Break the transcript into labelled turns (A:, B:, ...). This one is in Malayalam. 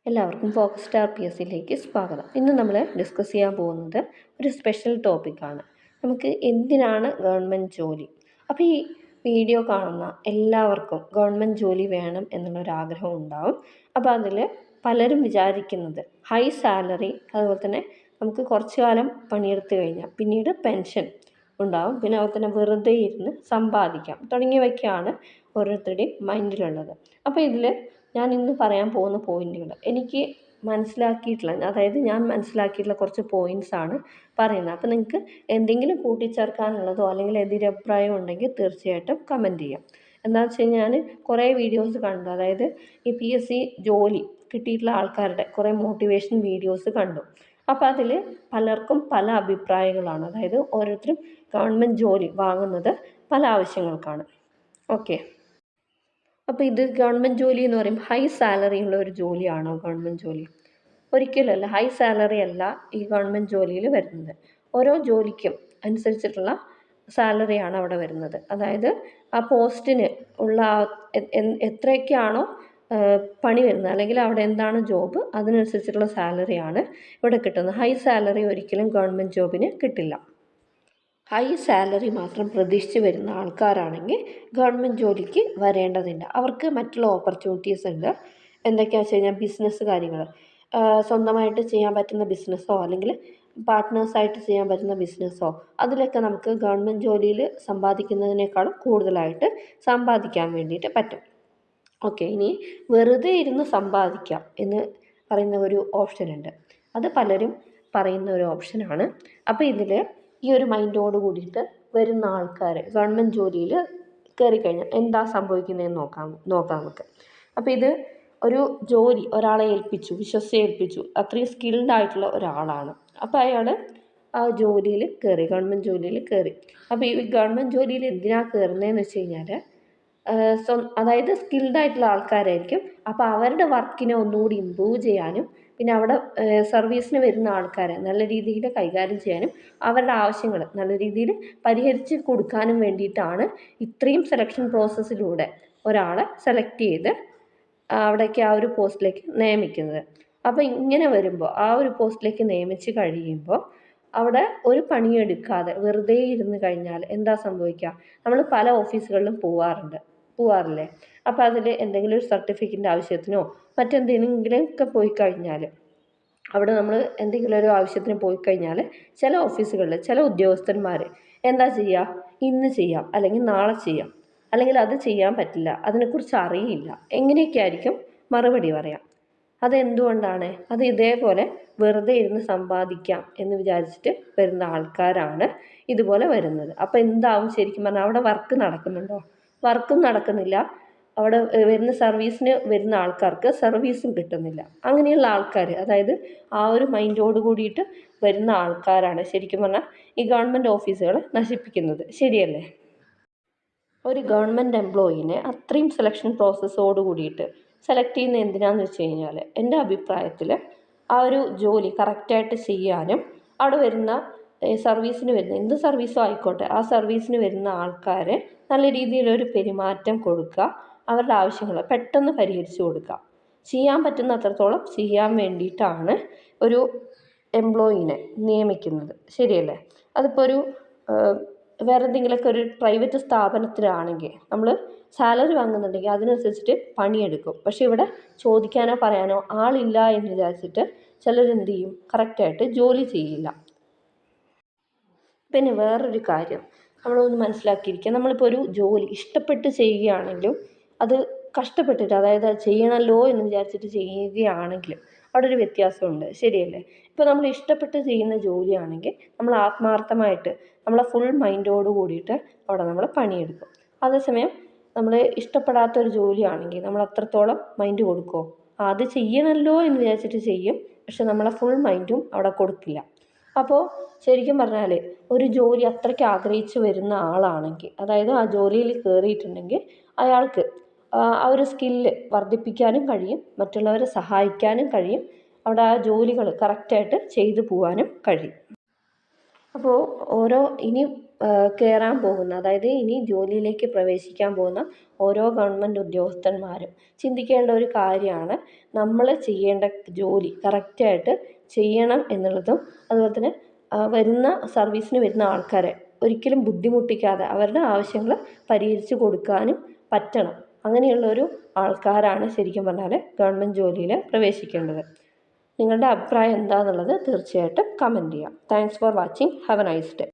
A: എല്ലാവർക്കും ഫോക്കസ് സ്റ്റാർ PSCയിലേക്ക് സ്വാഗതം. ഇന്ന് നമ്മൾ ഡിസ്കസ് ചെയ്യാൻ പോകുന്നത് ഒരു സ്പെഷ്യൽ ടോപ്പിക്കാണ്. നമുക്ക് എന്തിനാണ് ഗവൺമെൻറ് ജോലി? അപ്പോൾ ഈ വീഡിയോ കാണുന്ന എല്ലാവർക്കും ഗവൺമെൻറ് ജോലി വേണം എന്നുള്ളൊരാഗ്രഹം ഉണ്ടാവും. അപ്പോൾ അതിൽ പലരും വിചാരിക്കുന്നത് ഹൈ സാലറി, അതുപോലെ തന്നെ നമുക്ക് കുറച്ചു കാലം പണിയെടുത്ത് കഴിഞ്ഞാൽ പിന്നീട് പെൻഷൻ ഉണ്ടാവും, പിന്നെ അതുപോലെ തന്നെ വെറുതെ ഇരുന്ന് സമ്പാദിക്കാം തുടങ്ങിയവയ്ക്കാണ് ഓരോരുത്തരുടെയും മൈൻഡിലുള്ളത്. അപ്പോൾ ഇതിൽ ഞാൻ ഇന്ന് പറയാൻ പോകുന്ന പോയിന്റുകൾ എനിക്ക് മനസ്സിലാക്കിയിട്ടുള്ള, അതായത് ഞാൻ മനസ്സിലാക്കിയിട്ടുള്ള കുറച്ച് പോയിൻറ്റ്സാണ് പറയുന്നത്. അപ്പോൾ നിങ്ങൾക്ക് എന്തെങ്കിലും കൂട്ടിച്ചേർക്കാനുള്ളതോ അല്ലെങ്കിൽ എതിരഭിപ്രായം ഉണ്ടെങ്കിൽ തീർച്ചയായിട്ടും കമൻറ്റ് ചെയ്യാം. എന്താണെന്ന് വെച്ച് കഴിഞ്ഞാൽ ഞാൻ കുറേ വീഡിയോസ് കണ്ടു, അതായത് ഈ PSC ജോലി കിട്ടിയിട്ടുള്ള ആൾക്കാരുടെ കുറേ മോട്ടിവേഷൻ വീഡിയോസ് കണ്ടു. അപ്പോൾ അതിൽ പലർക്കും പല അഭിപ്രായങ്ങളാണ്, അതായത് ഓരോരുത്തരും ഗവൺമെൻറ് ജോലി വാങ്ങുന്നത് പല ആവശ്യങ്ങൾക്കാണ്. ഓക്കെ, അപ്പോൾ ഇത് ഗവൺമെൻറ് ജോലി എന്ന് പറയുമ്പോൾ ഹൈ സാലറി ഉള്ള ഒരു ജോലിയാണോ ഗവൺമെൻറ് ജോലി? ഒരിക്കലുമല്ല. ഹൈ സാലറി അല്ല ഈ ഗവൺമെൻറ് ജോലിയിൽ വരുന്നത്. ഓരോ ജോലിക്കും അനുസരിച്ചിട്ടുള്ള സാലറിയാണ് അവിടെ വരുന്നത്. അതായത് ആ പോസ്റ്റിന് ഉള്ള എത്രയൊക്കെയാണോ പണി വരുന്നത്, അല്ലെങ്കിൽ അവിടെ എന്താണ് ജോബ്, അതിനനുസരിച്ചിട്ടുള്ള സാലറിയാണ് ഇവിടെ കിട്ടുന്നത്. ഹൈ സാലറി ഒരിക്കലും ഗവൺമെൻറ് ജോബിന് കിട്ടില്ല. ഹൈ സാലറി മാത്രം പ്രതീക്ഷിച്ച് വരുന്ന ആൾക്കാരാണെങ്കിൽ ഗവൺമെൻറ് ജോലിക്ക് വരേണ്ടതില്ല. അവർക്ക് മറ്റുള്ള ഓപ്പർച്യൂണിറ്റീസ് ഉണ്ട്. എന്തൊക്കെയാണെന്ന് വെച്ച് കഴിഞ്ഞാൽ ബിസിനസ് കാര്യങ്ങൾ, സ്വന്തമായിട്ട് ചെയ്യാൻ പറ്റുന്ന ബിസിനസ്സോ അല്ലെങ്കിൽ പാർട്ട്നേഴ്സായിട്ട് ചെയ്യാൻ പറ്റുന്ന ബിസിനസ്സോ, അതിലൊക്കെ നമുക്ക് ഗവൺമെൻറ് ജോലിയിൽ സമ്പാദിക്കുന്നതിനേക്കാളും കൂടുതലായിട്ട് സമ്പാദിക്കാൻ വേണ്ടിയിട്ട് പറ്റും. ഓക്കെ, ഇനി വെറുതെ ഇരുന്ന് സമ്പാദിക്കാം എന്ന് പറയുന്ന ഒരു ഓപ്ഷൻ ഉണ്ട്. അത് പലരും പറയുന്ന ഒരു ഓപ്ഷനാണ്. അപ്പോൾ ഇതിൽ ഈ ഒരു മൈൻഡോട് കൂടിയിട്ട് വരുന്ന ആൾക്കാർ ഗവൺമെൻറ് ജോലിയിൽ കയറിക്കഴിഞ്ഞാൽ എന്താ സംഭവിക്കുന്നതെന്ന് നോക്കാം നമുക്ക്. അപ്പോൾ ഇത് ഒരു ജോലി ഒരാളെ വിശ്വസിച്ച് ഏൽപ്പിച്ചു, അത്രയും സ്കിൽഡ് ആയിട്ടുള്ള ഒരാളാണ്. അപ്പോൾ അയാൾ ആ ജോലിയിൽ കയറി, ഗവൺമെൻറ് ജോലിയിൽ കയറി. അപ്പോൾ ഈ ഗവൺമെൻറ് ജോലിയിൽ എന്തിനാണ് കയറുന്നതെന്ന് വെച്ച് കഴിഞ്ഞാൽ അതായത് സ്കിൽഡ് ആയിട്ടുള്ള ആൾക്കാരായിരിക്കും. അപ്പോൾ അവരുടെ വർക്കിനെ ഒന്നുകൂടി ഇമ്പ്രൂവ് ചെയ്യാനും, പിന്നെ അവിടെ സർവീസിന് വരുന്ന ആൾക്കാരെ നല്ല രീതിയിൽ കൈകാര്യം ചെയ്യാനും, അവരുടെ ആവശ്യങ്ങൾ നല്ല രീതിയിൽ പരിഹരിച്ച് കൊടുക്കാനും വേണ്ടിയിട്ടാണ് ഇത്രയും സെലക്ഷൻ പ്രോസസ്സിലൂടെ ഒരാളെ സെലക്ട് ചെയ്ത് അവിടേക്ക് ആ ഒരു പോസ്റ്റിലേക്ക് നിയമിക്കുന്നത്. അപ്പോൾ ഇങ്ങനെ വരുമ്പോൾ ആ ഒരു പോസ്റ്റിലേക്ക് നിയമിച്ച് കഴിയുമ്പോൾ അവിടെ ഒരു പണിയെടുക്കാതെ വെറുതെ ഇരുന്ന് കഴിഞ്ഞാൽ എന്താ സംഭവിക്കുക? നമ്മൾ പല ഓഫീസുകളിലും പോവാറില്ലേ? അപ്പോൾ അതിൽ എന്തെങ്കിലും ഒരു സർട്ടിഫിക്കറ്റിൻ്റെ ആവശ്യത്തിനോ മറ്റെന്തെങ്കിലുമൊക്കെ പോയി കഴിഞ്ഞാൽ, അവിടെ നമ്മൾ എന്തെങ്കിലും ഒരു ആവശ്യത്തിന് പോയി കഴിഞ്ഞാൽ ചില ഓഫീസുകളിൽ ചില ഉദ്യോഗസ്ഥന്മാർ എന്താ ചെയ്യുക? ഇന്ന് ചെയ്യാം, അല്ലെങ്കിൽ നാളെ ചെയ്യാം, അല്ലെങ്കിൽ അത് ചെയ്യാൻ പറ്റില്ല, അതിനെക്കുറിച്ച് അറിയില്ല, എങ്ങനെയൊക്കെ ആയിരിക്കും മറുപടി പറയാം. അതെന്തുകൊണ്ടാണ്? അത് ഇതേപോലെ വെറുതെ ഇരുന്ന് സമ്പാദിക്കാം എന്ന് വിചാരിച്ചിട്ട് വരുന്ന ആൾക്കാരാണ് ഇതുപോലെ വരുന്നത്. അപ്പോൾ എന്താവും ശരിക്കും പറഞ്ഞാൽ? അവിടെ വർക്ക് നടക്കുന്നുണ്ടോ? വർക്കും നടക്കുന്നില്ല. അവിടെ വരുന്ന സർവീസിന് വരുന്ന ആൾക്കാർക്ക് സർവീസും കിട്ടുന്നില്ല. അങ്ങനെയുള്ള ആൾക്കാർ, അതായത് ആ ഒരു മൈൻഡോട് കൂടിയിട്ട് വരുന്ന ആൾക്കാരാണ് ശരിക്കും പറഞ്ഞാൽ ഈ ഗവൺമെൻറ് ഓഫീസുകൾ നശിപ്പിക്കുന്നത്. ശരിയല്ലേ? ഒരു ഗവൺമെൻറ് എംപ്ലോയീനെ അത്രയും സെലക്ഷൻ പ്രോസസ്സോട് കൂടിയിട്ട് സെലക്ട് ചെയ്യുന്നത് എന്തിനാണെന്ന് വെച്ച് കഴിഞ്ഞാൽ, എൻ്റെ അഭിപ്രായത്തിൽ ആ ഒരു ജോലി കറക്റ്റായിട്ട് ചെയ്യാനും, അവിടെ വരുന്ന സർവീസിന് വരുന്ന എന്ത് സർവീസോ ആയിക്കോട്ടെ, ആ സർവീസിന് വരുന്ന ആൾക്കാരെ നല്ല രീതിയിലൊരു പെരുമാറ്റം കൊടുക്കുക, അവരുടെ ആവശ്യങ്ങൾ പെട്ടെന്ന് പരിഹരിച്ചു കൊടുക്കുക, ചെയ്യാൻ പറ്റുന്ന അത്രത്തോളം ചെയ്യാൻ വേണ്ടിയിട്ടാണ് ഒരു എംപ്ലോയീനെ നിയമിക്കുന്നത്. ശരിയല്ലേ? അതിപ്പോൾ ഒരു വേറെ എന്തെങ്കിലുമൊക്കെ ഒരു പ്രൈവറ്റ് സ്ഥാപനത്തിലാണെങ്കിൽ നമ്മൾ സാലറി വാങ്ങുന്നുണ്ടെങ്കിൽ അതിനനുസരിച്ചിട്ട് പണിയെടുക്കും. പക്ഷേ ഇവിടെ ചോദിക്കാനോ പറയാനോ ആളില്ല എന്ന് വിചാരിച്ചിട്ട് ചിലരെന്ത് ചെയ്യും? കറക്റ്റായിട്ട് ജോലി ചെയ്യില്ല. പിന്നെ വേറൊരു കാര്യം നമ്മളൊന്ന് മനസ്സിലാക്കിയിരിക്കുക, നമ്മളിപ്പോൾ ഒരു ജോലി ഇഷ്ടപ്പെട്ട് ചെയ്യുകയാണെങ്കിലും അത് കഷ്ടപ്പെട്ടിട്ട്, അതായത് അത് ചെയ്യണമല്ലോ എന്ന് വിചാരിച്ചിട്ട് ചെയ്യുകയാണെങ്കിലും അവിടെ ഒരു വ്യത്യാസമുണ്ട്. ശരിയല്ലേ? ഇപ്പോൾ നമ്മൾ ഇഷ്ടപ്പെട്ട് ചെയ്യുന്ന ജോലിയാണെങ്കിൽ നമ്മൾ ആത്മാർത്ഥമായിട്ട് നമ്മളെ ഫുൾ മൈൻഡോട് കൂടിയിട്ട് അവിടെ നമ്മൾ പണിയെടുക്കും. അതേസമയം നമ്മൾ ഇഷ്ടപ്പെടാത്തൊരു ജോലിയാണെങ്കിൽ നമ്മൾ അത്രത്തോളം മൈൻഡ് കൊടുക്കുമോ? അത് ചെയ്യണമല്ലോ എന്ന് വിചാരിച്ചിട്ട് ചെയ്യും, പക്ഷെ നമ്മളെ ഫുൾ മൈൻഡും അവിടെ കൊടുക്കില്ല. അപ്പോൾ ശരിക്കും പറഞ്ഞാൽ ഒരു ജോലി അത്രയ്ക്ക് ആഗ്രഹിച്ച് വരുന്ന ആളാണെങ്കിൽ, അതായത് ആ ജോലിയിൽ കയറിയിട്ടുണ്ടെങ്കിൽ അയാൾക്ക് ആ ഒരു സ്കില്ല് വർദ്ധിപ്പിക്കാനും കഴിയും, മറ്റുള്ളവരെ സഹായിക്കാനും കഴിയും, അവിടെ ആ ജോലികൾ കറക്റ്റായിട്ട് ചെയ്തു പോകാനും കഴിയും. അപ്പോൾ ഇനി കയറാൻ പോകുന്ന, അതായത് ഇനി ജോലിയിലേക്ക് പ്രവേശിക്കാൻ പോകുന്ന ഓരോ ഗവൺമെൻറ് ഉദ്യോഗസ്ഥന്മാരും ചിന്തിക്കേണ്ട ഒരു കാര്യമാണ് നമ്മൾ ചെയ്യേണ്ട ജോലി കറക്റ്റായിട്ട് ചെയ്യണം എന്നുള്ളതും. അതുപോലെ തന്നെ വരുന്ന സർവീസിന് വരുന്ന ആൾക്കാരെ ഒരിക്കലും ബുദ്ധിമുട്ടിക്കാതെ അവരുടെ ആവശ്യങ്ങൾ പരിഹരിച്ച് കൊടുക്കാനും പറ്റണം. അങ്ങനെയുള്ളൊരു ആൾക്കാരാണ് ശരിക്കും പറഞ്ഞാൽ ഗവൺമെൻറ് ജോലിയിൽ പ്രവേശിക്കേണ്ടത്. നിങ്ങളുടെ അഭിപ്രായം എന്താണെന്നുള്ളത് തീർച്ചയായിട്ടും കമൻറ്റ് ചെയ്യാം. Thanks for watching. Have A nice day.